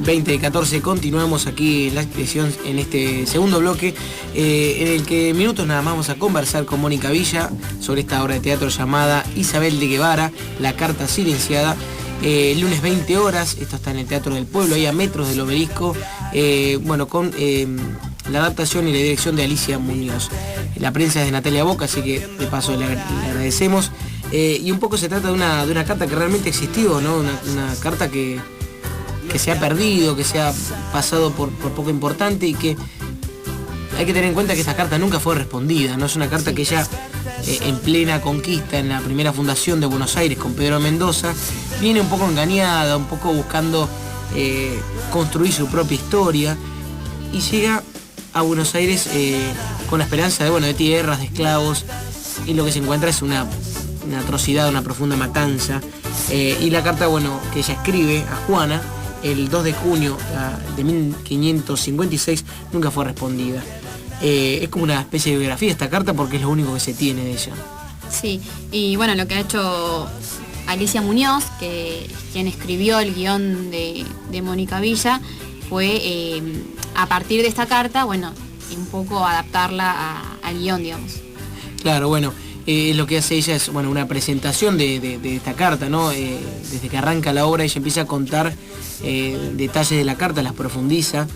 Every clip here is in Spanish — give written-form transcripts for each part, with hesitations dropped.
20:14, continuamos aquí en la expresión en este segundo bloque, en el que en minutos nada más vamos a conversar con Mónica Villa sobre esta obra de teatro llamada Isabel de Guevara, La Carta Silenciada. Lunes 20 horas, esto está en el Teatro del Pueblo, ahí a metros del Obelisco, bueno, con la adaptación y la dirección de Alicia Muñoz. La prensa es de Natalia Boca, así que de paso le agradecemos. Y un poco se trata de una carta que realmente existió, ¿no? Una carta que se ha perdido, que se ha pasado por poco importante, y que hay que tener en cuenta que esta carta nunca fue respondida, ¿no? Es una carta que ella, en plena conquista, en la primera fundación de Buenos Aires con Pedro de Mendoza, viene un poco engañada, un poco buscando construir su propia historia, y llega a Buenos Aires con la esperanza de tierras, de esclavos, y lo que se encuentra es una atrocidad, una profunda matanza. Y la carta, que ella escribe a Juana el 2 de junio de 1556 nunca fue respondida. Es como una especie de biografía esta carta, porque es lo único que se tiene de ella. Sí, y lo que ha hecho Alicia Muñoz, que es quien escribió el guión de Mónica Villa, fue a partir de esta carta, un poco adaptarla al guión, digamos. Claro, lo que hace ella es una presentación de esta carta, ¿no? Desde que arranca la obra ella empieza a contar detalles de la carta, las profundiza,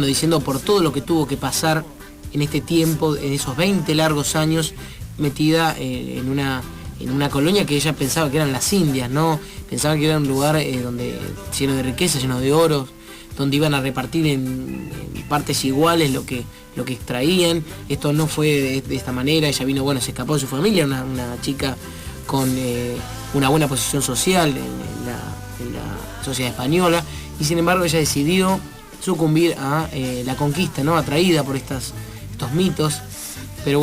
diciendo por todo lo que tuvo que pasar en este tiempo, en esos 20 largos años, metida en una colonia que ella pensaba que eran las Indias, ¿no? Pensaba que era un lugar donde lleno de riqueza, lleno de oro, donde iban a repartir en partes iguales lo que extraían. Esto no fue de esta manera. Ella vino, se escapó de su familia, una chica con una buena posición social en la sociedad española, y sin embargo ella decidió sucumbir a la conquista, ¿no? Atraída por estos mitos. Pero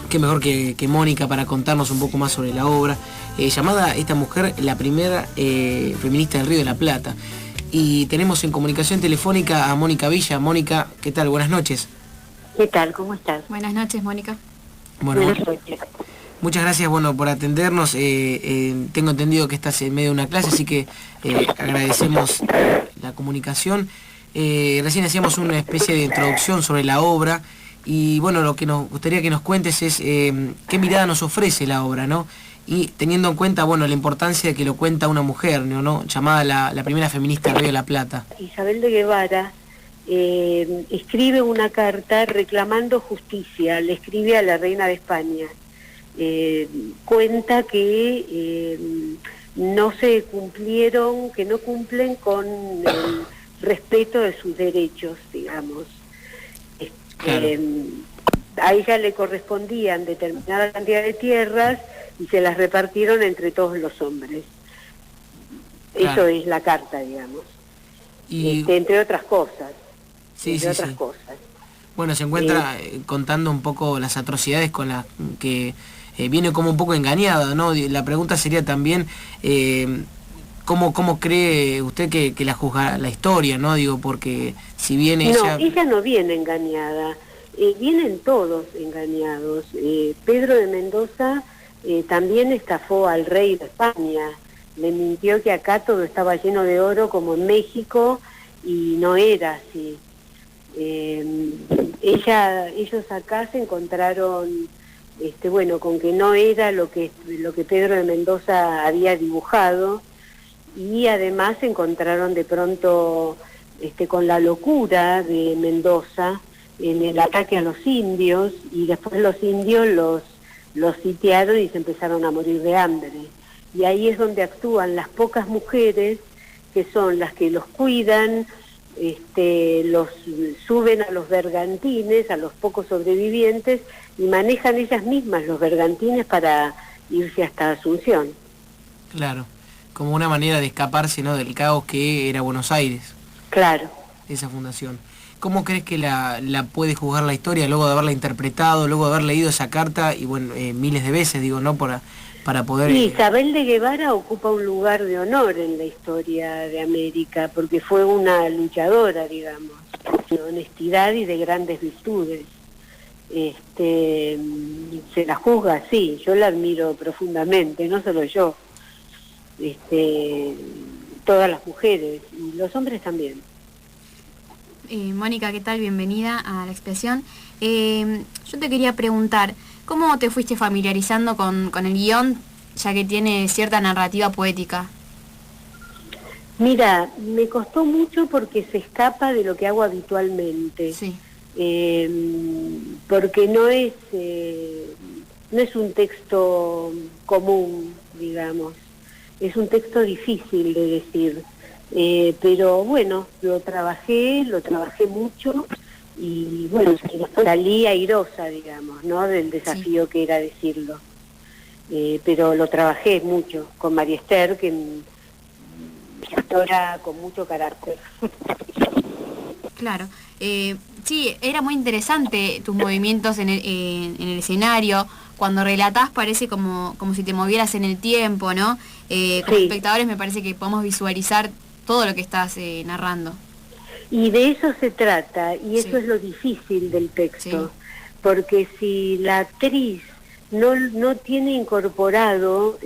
qué mejor que Mónica para contarnos un poco más sobre la obra, llamada esta mujer la primera feminista del Río de la Plata. Y tenemos en comunicación telefónica a Mónica Villa. Mónica, ¿qué tal? Buenas noches. ¿Qué tal? ¿Cómo estás? Buenas noches, Mónica. Buenas noches. Muchas gracias por atendernos. Tengo entendido que estás en medio de una clase, así que agradecemos la comunicación. Recién hacíamos una especie de introducción sobre la obra, y lo que nos gustaría que nos cuentes es qué mirada nos ofrece la obra, ¿no? Y teniendo en cuenta la importancia de que lo cuenta una mujer, ¿no? Llamada la primera feminista del Río de la Plata. Isabel de Guevara escribe una carta reclamando justicia, le escribe a la reina de España. Cuenta que no se cumplieron, que no cumplen con el respeto de sus derechos, digamos. Claro. A ella le correspondían determinada cantidad de tierras y se las repartieron entre todos los hombres. Claro. Eso es la carta, digamos. Y entre otras cosas. Sí. Cosas. Se encuentra contando un poco las atrocidades con las que viene como un poco engañada, ¿no? La pregunta sería también, ¿cómo cree usted que la juzga la historia, ¿no? Porque si bien ella... No, ella no viene engañada, vienen todos engañados. Pedro de Mendoza también estafó al rey de España, le mintió que acá todo estaba lleno de oro como en México, y no era así. Ellos acá se encontraron con que no era lo que Pedro de Mendoza había dibujado, y además se encontraron de pronto con la locura de Mendoza en el ataque a los indios, y después los indios los sitiaron y se empezaron a morir de hambre. Y ahí es donde actúan las pocas mujeres que son las que los cuidan, los suben a los bergantines, a los pocos sobrevivientes, y manejan ellas mismas los bergantines para irse hasta Asunción. Claro, como una manera de escaparse, ¿no?, del caos que era Buenos Aires. Claro. Esa fundación. ¿Cómo crees que la puede juzgar la historia luego de haberla interpretado, luego de haber leído esa carta, y miles de veces, ¿no?, para poder... Sí, Isabel de Guevara ocupa un lugar de honor en la historia de América, porque fue una luchadora, digamos, de honestidad y de grandes virtudes. Se la juzga así, yo la admiro profundamente, no solo yo. todas las mujeres, y los hombres también. Mónica, ¿qué tal? Bienvenida a La Expresión. Yo te quería preguntar, ¿cómo te fuiste familiarizando con el guión, ya que tiene cierta narrativa poética? Mira, me costó mucho porque se escapa de lo que hago habitualmente. Sí. Porque no es un texto común, digamos. Es un texto difícil de decir. Pero bueno, lo trabajé mucho y bueno, salí airosa, digamos, ¿no? Del desafío Sí. que era decirlo. Pero lo trabajé mucho con María Esther, que es actora con mucho carácter. Claro. Sí, era muy interesante tus movimientos en el escenario. Cuando relatás parece como si te movieras en el tiempo, ¿no? Como Sí. espectadores me parece que podemos visualizar todo lo que estás narrando. Y de eso se trata, y eso Sí. es lo difícil del texto, Sí. porque si la actriz no tiene incorporado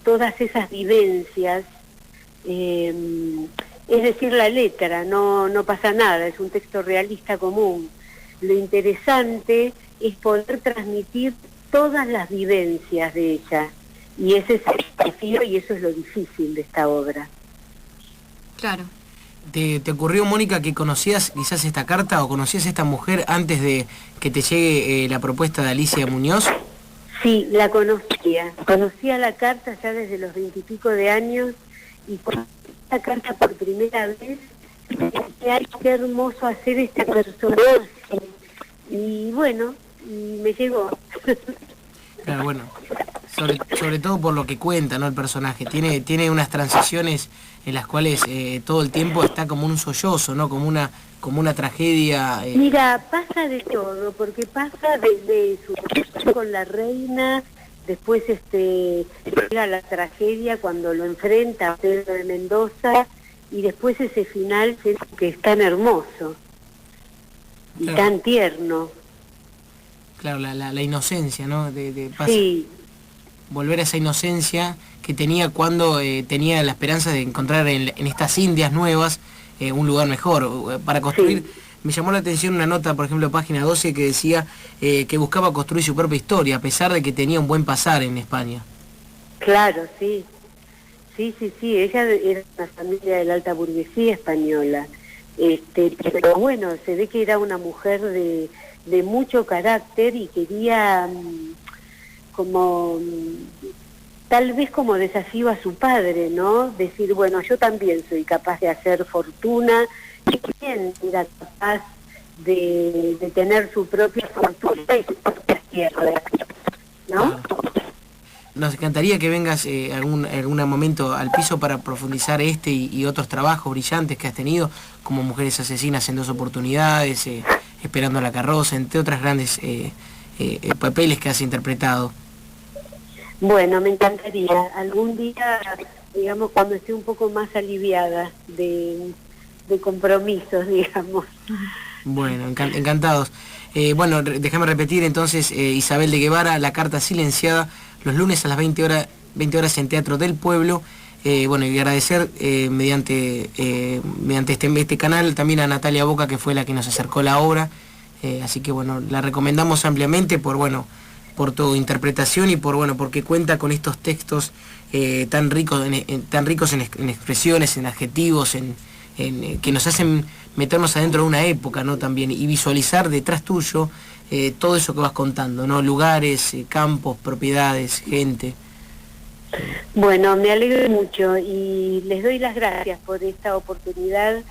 todas esas vivencias, es decir, la letra, no pasa nada, es un texto realista común. Lo interesante es poder transmitir todas las vivencias de ella, y ese es el desafío y eso es lo difícil de esta obra. Claro. ¿Te ocurrió, Mónica, que conocías quizás esta carta o conocías a esta mujer antes de que te llegue la propuesta de Alicia Muñoz? Sí, la conocía la carta ya desde los 20 y pico de años, y cuando esta carta por primera vez, dije, ay, qué hermoso hacer este personaje, y bueno, y me llegó. Claro, bueno, sobre todo por lo que cuenta, ¿no? El personaje. Tiene unas transiciones en las cuales todo el tiempo está como un sollozo, ¿no? Como una tragedia. Mira, pasa de todo, porque pasa desde su relación con la reina, después llega la tragedia cuando lo enfrenta a Pedro de Mendoza, y después ese final que es tan hermoso y Claro. tan tierno. Claro, la inocencia, ¿no? Sí, Volver a esa inocencia que tenía cuando tenía la esperanza de encontrar en estas Indias nuevas un lugar mejor para construir. Sí. Me llamó la atención una nota, por ejemplo, página 12, que decía que buscaba construir su propia historia, a pesar de que tenía un buen pasar en España. claro, sí. Sí, ella era una familia de la alta burguesía española. Pero bueno, se ve que era una mujer de mucho carácter y quería tal vez como desafío a su padre, ¿no? Decir, bueno, yo también soy capaz de hacer fortuna, y quién era capaz de tener su propia fortuna y su propia tierra, ¿no? Nos encantaría que vengas algún momento al piso para profundizar este y otros trabajos brillantes que has tenido, como Mujeres Asesinas en 2 oportunidades, Esperando a la carroza, entre otras grandes papeles que has interpretado. Bueno, me encantaría. Algún día, digamos, cuando esté un poco más aliviada de compromisos, digamos. Bueno, encantados. Bueno, déjame repetir entonces, Isabel de Guevara, La carta silenciada, los lunes a las 20 horas en Teatro del Pueblo. Bueno, y agradecer mediante este canal también a Natalia Boca, que fue la que nos acercó la obra. Así que bueno, la recomendamos ampliamente por tu interpretación y porque cuenta con estos textos tan ricos en expresiones, en adjetivos, que nos hacen meternos adentro de una época, ¿no? También, y visualizar detrás tuyo todo eso que vas contando, ¿no? Lugares, campos, propiedades, gente. Bueno, me alegro mucho y les doy las gracias por esta oportunidad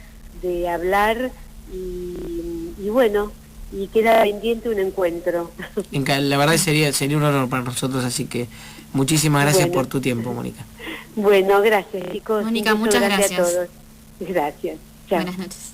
de hablar y bueno, y queda pendiente un encuentro. La verdad sería un honor para nosotros, así que muchísimas gracias por tu tiempo, Mónica. Bueno, gracias chicos. Mónica, muchas gracias. A todos. Gracias. Chao. Buenas noches.